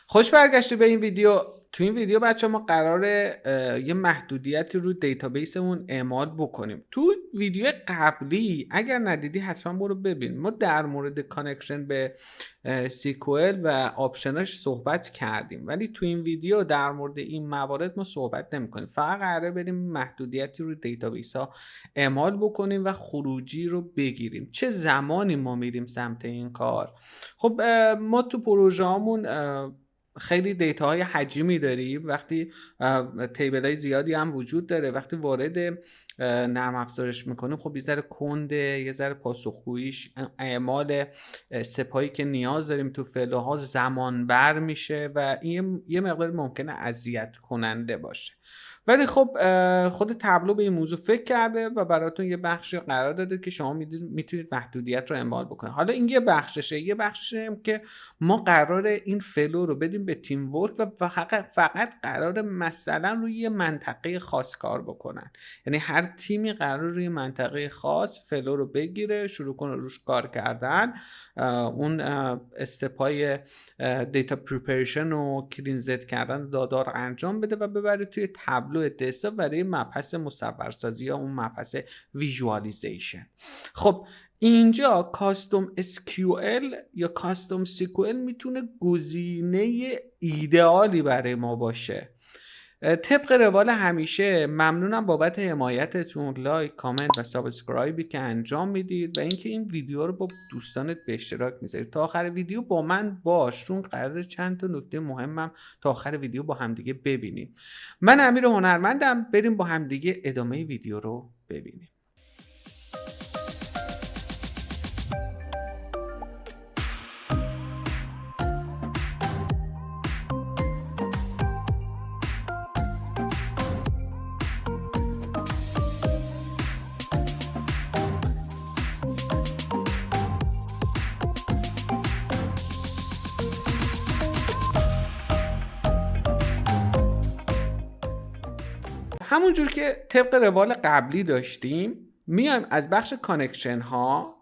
خوش برگشته به این ویدیو. تو این ویدیو بچه ما قراره یه محدودیتی رو دیتابیسمون اعمال بکنیم. تو ویدیو قبلی اگر ندیدی حتما برو ببین. ما در مورد کانکشن به سیکوئل و آپشناش صحبت کردیم، ولی تو این ویدیو در مورد این موارد ما صحبت نمی کنیم. فقط قراره بریم محدودیتی رو دیتابیس ها اعمال بکنیم و خروجی رو بگیریم. چه زمانی ما میریم سمت این کار؟ خب ما تو پروژه هامون خیلی دیتاهای حجمی داریم. وقتی تیبل های زیادی هم وجود داره، وقتی وارد نرم افزارش میکنیم خب یه ذره کنده، یه ذره پاسخگوییش اعمال سپایی که نیاز داریم تو فلوها زمان بر میشه و این یه مقدار ممکنه اذیت کننده باشه. ولی خب خود تابلو به این موضوع فکر کرده و براتون یه بخشی قرار داده که شما میتونید محدودیت رو اعمال بکنید. حالا این یه بخششه که ما قراره این فلو رو بدیم به تیم ورک و فقط قراره مثلا روی یه منطقه خاص کار بکنن. یعنی هر تیمی قراره روی منطقه خاص فلو رو بگیره، شروع کنه روش کار کردن، اون استپای دیتا پریپریشن و کلینزت کردن دادا رو انجام بده و ببره توی تابلو دسکتاپ برای مبحث مصورسازی یا اون مبحث ویژوالیزیشن. خب اینجا کاستوم SQL یا کاستوم SQL میتونه گزینه ایدئالی برای ما باشه. طبق روال همیشه ممنونم بابت حمایتتون، لایک، کامنت و سابسکرایبی که انجام میدید و اینکه این ویدیو رو با دوستانت به اشتراک میذارید. تا آخر ویدیو با من باش، چون قراره چند تا نکته مهمم تا آخر ویدیو با همدیگه ببینیم. من امیر هنرمندم، بریم با همدیگه ادامه ویدیو رو ببینیم. همونجور که طبق روال قبلی داشتیم، میایم از بخش کانکشن ها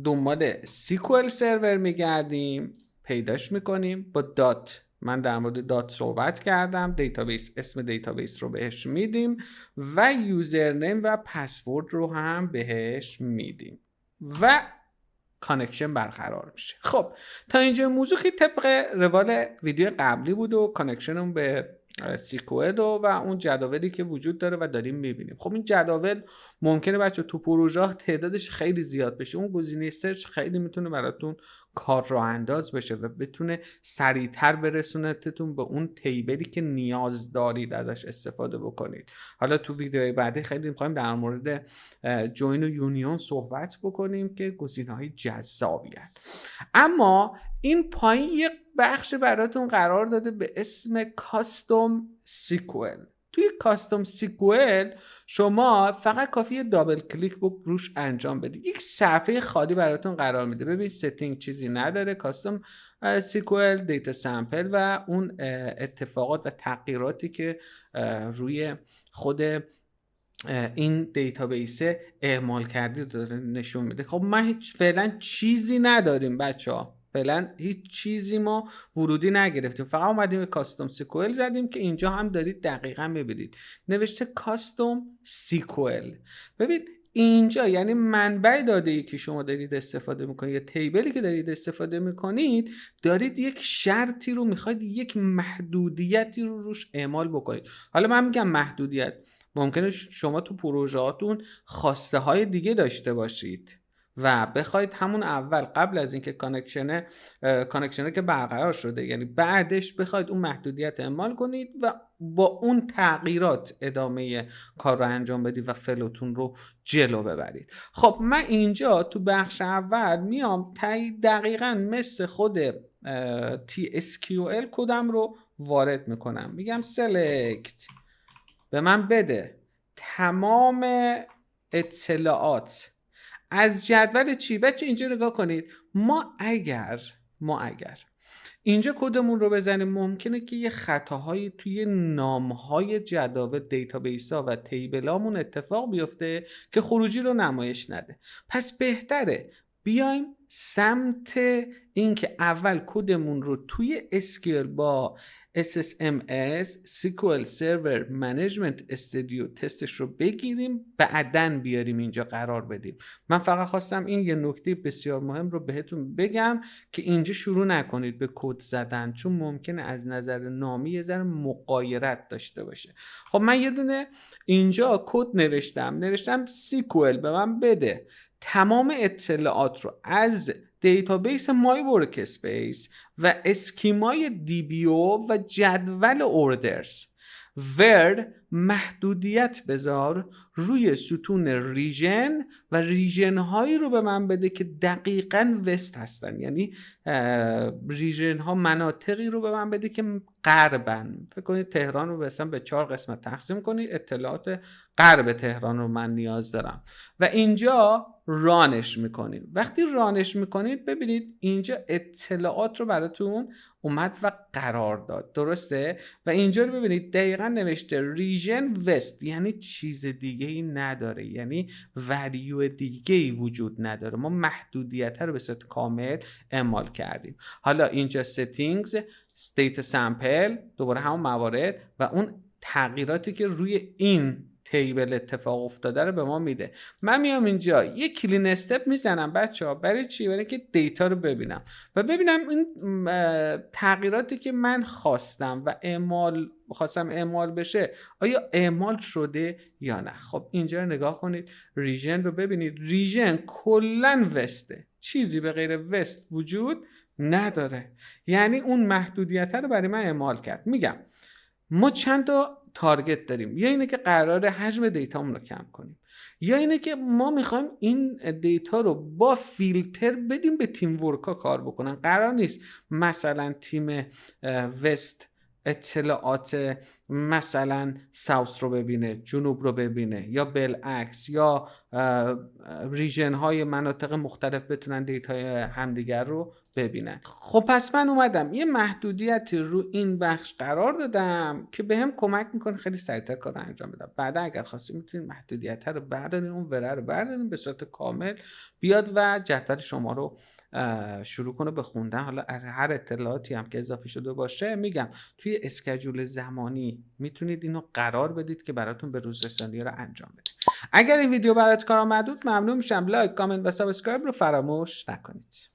دنبال سیکوئل سرور میگردیم، پیداش میکنیم با دات. من در مورد دات صحبت کردم. دیتابیس، اسم دیتابیس رو بهش میدیم و یوزرنیم و پسورد رو هم بهش میدیم و کانکشن برقرار میشه. خب تا اینجا موضوع که طبق روال ویدیو قبلی بود و کانکشنمون به سیکوئل و اون جداولی که وجود داره و داریم میبینیم. خب این جداول ممکنه بچه تو پروژه تعدادش خیلی زیاد بشه. اون گزینه سرچ خیلی میتونه براتون کار راه انداز بشه و بتونه سریعتر برسونتتون به اون تیبلی که نیاز دارید ازش استفاده بکنید. حالا تو ویدیوهای بعدی خیلی میخوایم در مورد جوین و یونیون صحبت بکنیم که گزینه‌های جذابی هست. اما این پایین یک بخش براتون قرار داده به اسم کاستوم سیکوئل. توی کاستوم سیکوئل شما فقط کافیه دابل کلیک روش انجام بدید. یک صفحه خالی براتون قرار میده. ببین ستینگ چیزی نداره. کاستوم سیکوئل، دیتا سامپل و اون اتفاقات و تغییراتی که روی خود این دیتابیس اعمال کردی داره نشون میده. خب ما فعلا چیزی نداریم بچه‌ها. فعلا هیچ چیزی ما ورودی نگرفتیم. فقط اومدیم به کاستوم سیکوئل زدیم که اینجا هم دارید دقیقاً ببینید نوشته کاستوم سیکوئل. ببین اینجا یعنی منبع داده‌ای که شما دارید استفاده میکنید یا تیبلی که دارید استفاده میکنید، دارید یک شرطی رو میخواید، یک محدودیتی رو روش اعمال بکنید. حالا من میگم محدودیت، ممکنه شما تو پروژهاتون خواسته های دیگه داشته باشید و بخواید همون اول قبل از اینکه کانکشنه که برقرار شده، یعنی بعدش بخواید اون محدودیت اعمال کنید و با اون تغییرات ادامه کار رو انجام بدید و فلوتون رو جلو ببرید. خب من اینجا تو بخش اول میام دقیقاً مثل خود TSQL کدم رو وارد میکنم. میگم select، به من بده تمام اطلاعات از جدول چی. بچه اینجا نگاه کنید. ما اگر اینجا کدمون رو بزنیم ممکنه که یه خطاهایی توی نامهای جداول دیتابیس ها و تیبل هامون اتفاق بیفته که خروجی رو نمایش نده. پس بهتره بیایم سمت اینکه اول کدمون رو توی اسکیل با SSMS SQL Server Management Studio تستش رو بگیریم، بعدن بیاریم اینجا قرار بدیم. من فقط خواستم این یه نکته بسیار مهم رو بهتون بگم که اینجا شروع نکنید به کد زدن، چون ممکنه از نظر نامی یه ذره مغایرت داشته باشه. خب من یه دونه اینجا کد نوشتم SQL به من بده تمام اطلاعات رو از دیتابیس مای ورک اسپیس و اسکیمای DBO و جدول اوردرز ور محدودیت بذار روی ستون ریژن و ریژن هایی رو به من بده که دقیقاً وست هستن، یعنی ریژن ها مناطقی رو به من بده که غربن. فکر کنید تهران رو مثلا به 4 قسمت تقسیم کنید، اطلاعات غرب تهران رو من نیاز دارم و اینجا رانش میکنید. وقتی رانش میکنید ببینید اینجا اطلاعات رو براتون اومد و قرار داد، درسته؟ و اینجا رو ببینید دقیقاً نوشته ریژن وست، یعنی چیز دیگه ای نداره، یعنی ولیو دیگه ای وجود نداره. ما محدودیت رو به صورت کامل اعمال کردیم. حالا اینجا settings state sample دوباره همون موارد و اون تغییراتی که روی این تیبل اتفاق افتاده رو به ما میده. من میام اینجا یه کلین استپ میزنم بچه‌ها. برای چی؟ برای که دیتا رو ببینم و ببینم این تغییراتی که من خواستم و اعمال بشه آیا اعمال شده یا نه. خب اینجا رو نگاه کنید، ریژن رو ببینید، ریژن کلن وسته، چیزی به غیر وست وجود نداره، یعنی اون محدودیت رو برای من اعمال کرد. میگم ما چند تا تارگت داریم، یا اینه که قراره حجم دیتامون رو کم کنیم، یا اینه که ما میخوایم این دیتا رو با فیلتر بدیم به تیم ورکا کار بکنن. قرار نیست مثلا تیم وست اطلاعات مثلا ساوث رو ببینه، جنوب رو ببینه، یا بالعکس، یا ریژن های مناطق مختلف بتونن دیتای همدیگر رو ببینن. خب پس من اومدم یه محدودیتی رو این بخش قرار دادم که به هم کمک میکنه خیلی سریعتر کار رو انجام بدم. بعدا اگر خواستیم میتونید محدودیت رو برداریم، اون وره رو برداریم به صورت کامل بیاد و جدول شما رو شروع کنه به خوندن. حالا هر اطلاعاتی هم که اضافه شده باشه میگم توی اسکیجول زمانی میتونید اینو قرار بدید که براتون به روز رسانی رو انجام بده. اگر این ویدیو برات کارآمد بود ممنون میشم لایک، کامنت و سابسکرایب رو فراموش نکنید.